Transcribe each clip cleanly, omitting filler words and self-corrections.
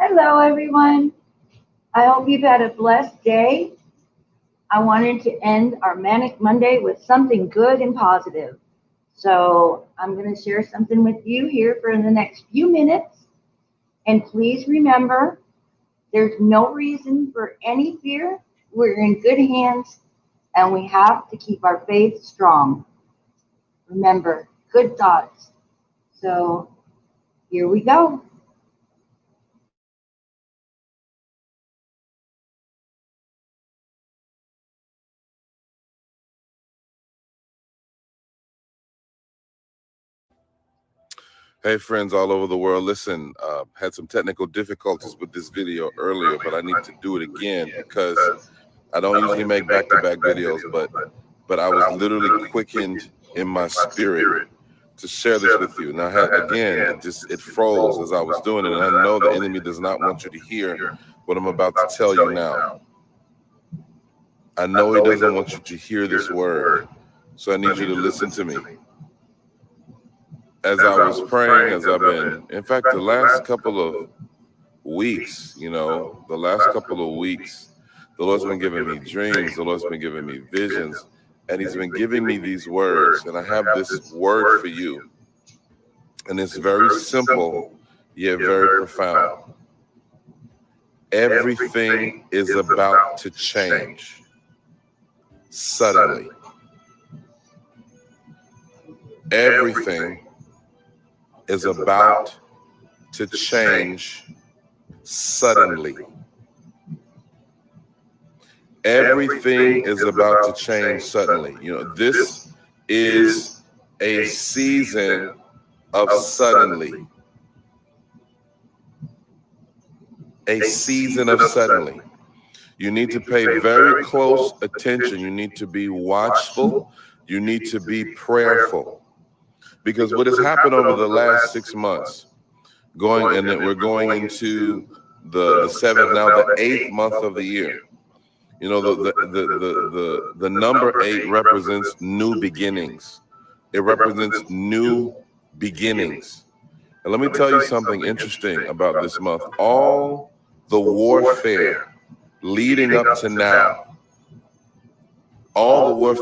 Hello, everyone. I hope you've had a blessed day. I wanted to end our Manic Monday with something good and positive. So I'm going to share something with you here for the next few minutes. And please remember, there's no reason for any fear. We're in good hands, and we have to keep our faith strong. Remember, good thoughts. So here we go. Hey, friends all over the world. Listen, had some technical difficulties with this video earlier, but I need to do it again because I don't usually make back-to-back videos, but I was literally quickened in my spirit to share this with you. Now, again, it froze as I was doing it, and I know the enemy does not want you to hear what I'm about to tell you now. I know he doesn't want you to hear this word, so I need you to listen to me. As I was praying, as I've been, in fact, the last couple of weeks, the Lord's been giving me dreams, the Lord's been giving me visions, and he's been giving me these words. And I have this word for you. And it's very simple, yet very profound. Everything is about to change suddenly. Everything is about to change suddenly. Everything is about to change suddenly. This is a season of suddenly. A season of suddenly. You need to pay very close attention. You need to be watchful. You need to be prayerful. Because what has happened over the last 6 months, we're going into the seventh, now the 8th month of the year. The number 8 represents new beginnings. It represents new beginnings. And let me tell you something interesting about this month. All the warfare leading up to now, all the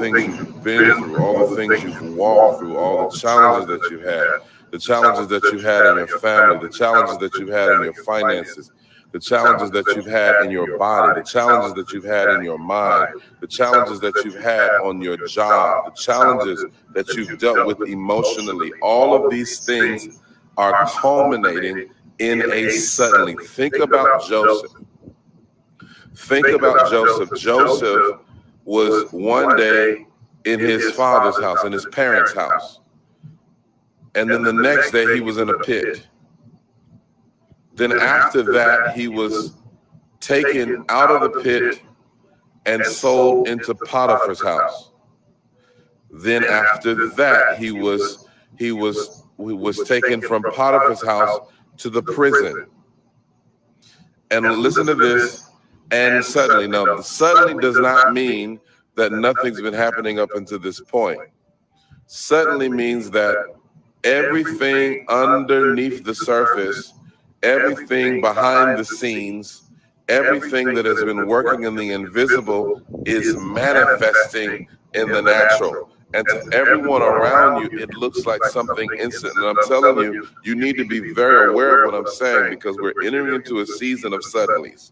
things you've been through, all the things you've walked through, all the challenges that you've had, the challenges that you've had in your family, the challenges that you've had in your finances, the challenges that you've had in your body, the challenges that you've had in your mind, the challenges that you've had on your job, the challenges that you've dealt with emotionally, all of these things are culminating in a suddenly. Think about Joseph. Think about Joseph. Joseph was one day in his father's house, in his parents' house. And then the next day he was in a pit. Then after that, he was taken out of the pit and sold into Potiphar's house. Then after that, he was taken from Potiphar's house to the prison. And listen to this. And suddenly, now, suddenly does not mean that nothing's been happening up until this point. Suddenly means that everything underneath the surface, everything behind the scenes, everything that has been working in the invisible is manifesting in the natural. And to everyone around you, it looks like something instant. And I'm telling you, you need to be very aware of what I'm saying, because we're entering into a season of suddenlies.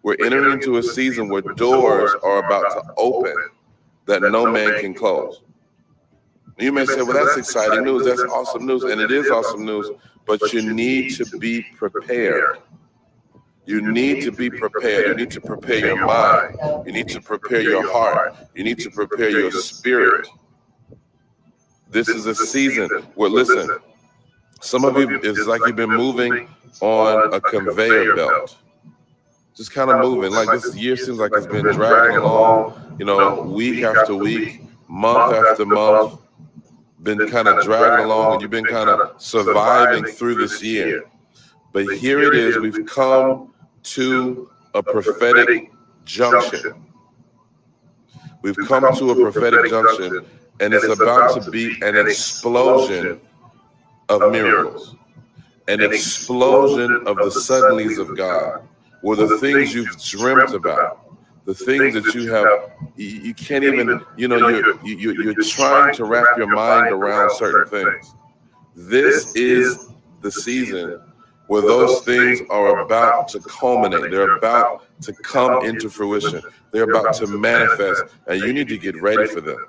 We're entering into a season where doors are about to open that no man can close. You may say, well, that's exciting news. That's awesome news. And it is awesome news. But you need to be prepared. You need to be prepared. You need to prepare your mind. You need to prepare your heart. You need to prepare your spirit. This is a season where, listen, some of you, it's like you've been moving on a conveyor belt. Just kind of moving. Like this year seems like it's been dragging along, week after week, month after month, been kind of dragging along, and you've been kind of surviving through this year. But here it is, we've come to a prophetic junction. We've come to a prophetic junction, and it's about to be an explosion of miracles. an explosion of the suddenlies of God, where the things you've dreamt about, the things that you can't even, you're trying to wrap your mind around certain things. This is the season where those things are about to culminate. They're about to come into fruition. They're about to manifest, and you need to get ready for them.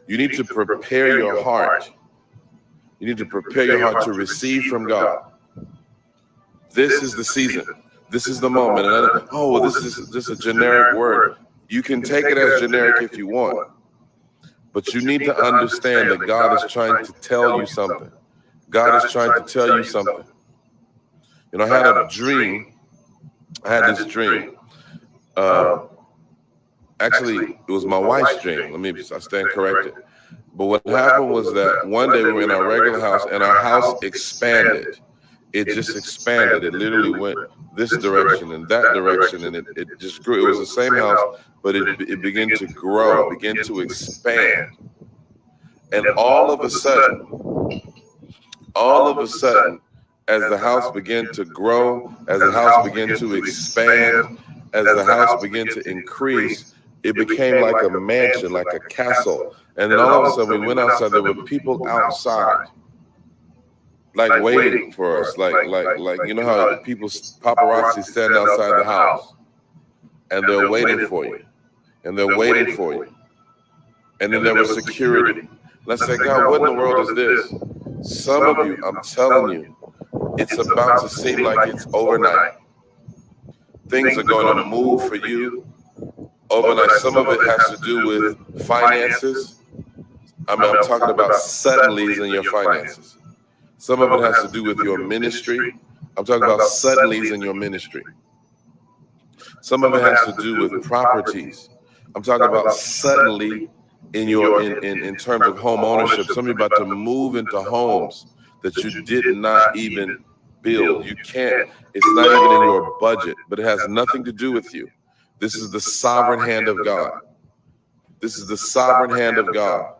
You need to prepare your heart. You need to prepare your heart to receive from God. This is the season. This is the moment. And this is just a generic word. You can take it as generic if you want, but you need to understand that God is trying to tell you something. God is trying to tell you something. I had a dream. I had this dream. Actually, it was my wife's dream. I stand corrected. But what happened was that one day we were in our regular house, and our house expanded. It just expanded. It literally went this direction and that direction, and it just grew. It was the same house, but it began to grow, began to expand. And all of a sudden, as the house began to grow, as the house began to expand, as the house began to increase, it became like a mansion, like a castle. And then all of a sudden we went outside. There were people outside, like waiting for us, like how paparazzi stand outside the house, and they're waiting for you, and they're waiting for you. And then there was security. Let's say, God, what in the world is this? Some of you, I'm telling you, it's about to seem like it's overnight. Things are going to move for you overnight. Some of it has to do with finances. I'm talking about suddenlies in your finances. Some of it has to do with your ministry. I'm talking about suddenlies in your ministry. Some of it has to do with properties. I'm talking about suddenly in terms of home ownership. Some of you about to move into homes that you did not even build. You can't. It's not even in your budget, but it has nothing to do with you. This is the sovereign hand of God. This is the sovereign hand of God.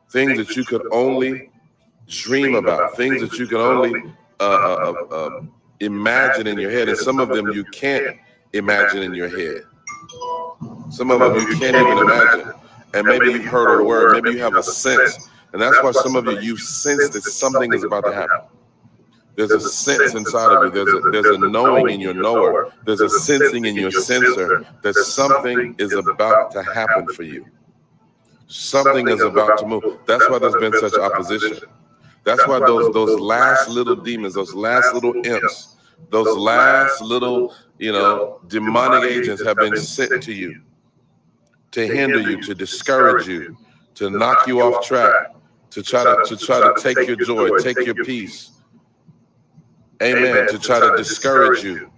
Things that you could only dream about, things that you can only imagine in your head, and some of them you can't imagine in your head. Some of them you can't even imagine. And maybe you've heard a word, maybe you have a sense, and that's why some of you sense that something is about to happen. There's a sense inside of you. There's a knowing in your knower. There's a sensing in your sensor that something is about to happen for you. Something is about to move. That's why there's been such opposition. That's why those last little demons, those last little imps, those last little, demonic agents have been sent to you to hinder you, to discourage you, to knock you off track, to try to take your joy, take your peace. Amen. To try to discourage you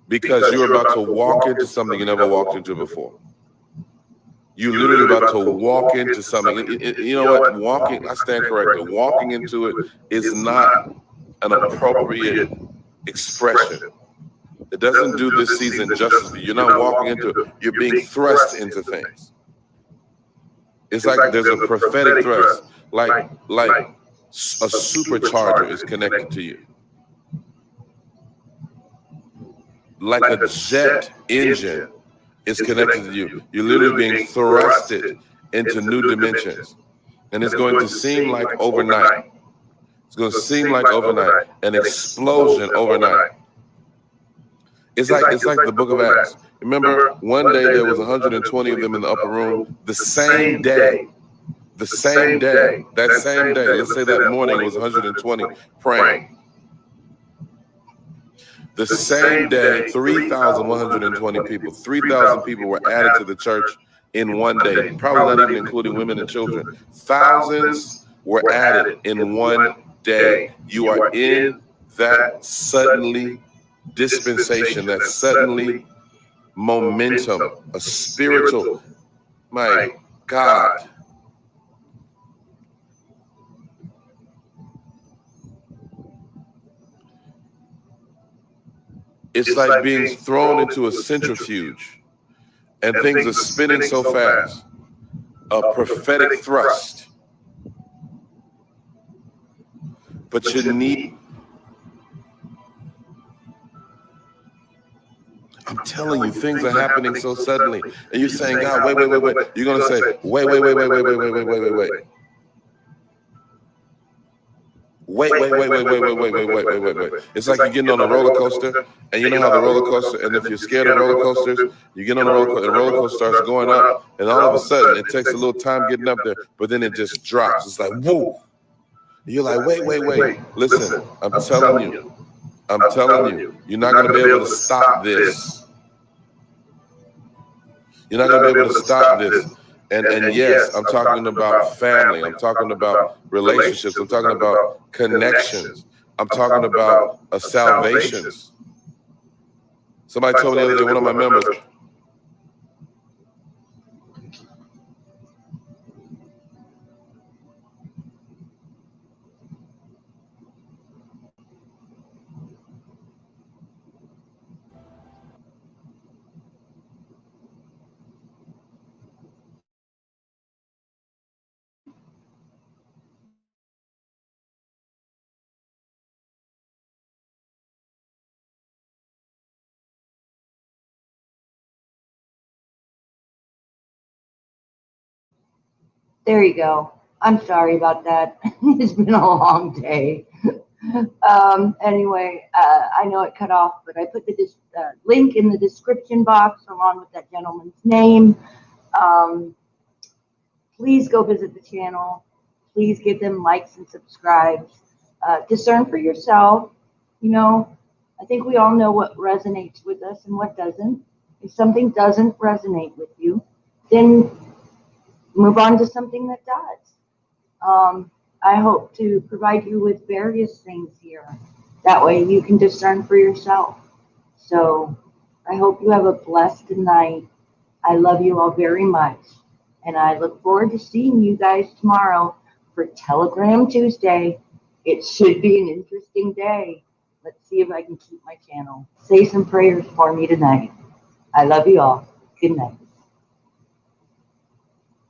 because you're about to walk into something you never walked into before. You're literally about to walk into something. You know what? I stand corrected. Walking into it is not an appropriate expression. It doesn't do this season justice. You're not walking into it. You're being thrust into things. It's like there's a prophetic thrust, like a supercharger is connected to you. Like a jet engine is connected to you. You're literally being thrusted into new dimensions. And it's going to seem like overnight. It's going to seem like overnight, an explosion overnight. It's like the book of Acts. Remember, one day there was 120 of them in the upper room. The same day, let's say that morning was 120 praying. The same day, 3,120 people, 3,000 people were added to the church in one day, probably not even including women and children. Thousands were added in one day. You are in that suddenly dispensation, that suddenly momentum, a spiritual, my God. It's like being thrown into a centrifuge and things are spinning so fast. A prophetic thrust. But you need telling you, things are happening so suddenly. And you're saying, God, wait. You're going to say, wait. Wait. It's like you're getting on a roller coaster, and you know how the roller coaster, and if you're scared of roller coasters, you get on a roller coaster, and the roller coaster starts going up, and all of a sudden, it takes a little time getting up there, but then it just drops. It's like, whoa. You're like, wait. Listen, I'm telling you, you're not going to be able to stop this. You're not going to be able to stop this. And yes, I'm talking about family. I'm talking about relationships. I'm talking about connections. I'm talking about salvations. Somebody told me the other day, one of my members, There you go. I'm sorry about that. It's been a long day. Anyway, I know it cut off, but I put the link in the description box along with that gentleman's name. Please go visit the channel. Please give them likes and subscribes. Discern for yourself. You know, I think we all know what resonates with us and what doesn't. If something doesn't resonate with you, then move on to something that does. I hope to provide you with various things here. That way you can discern for yourself. So I hope you have a blessed night. I love you all very much. And I look forward to seeing you guys tomorrow for Telegram Tuesday. It should be an interesting day. Let's see if I can keep my channel. Say some prayers for me tonight. I love you all. Good night.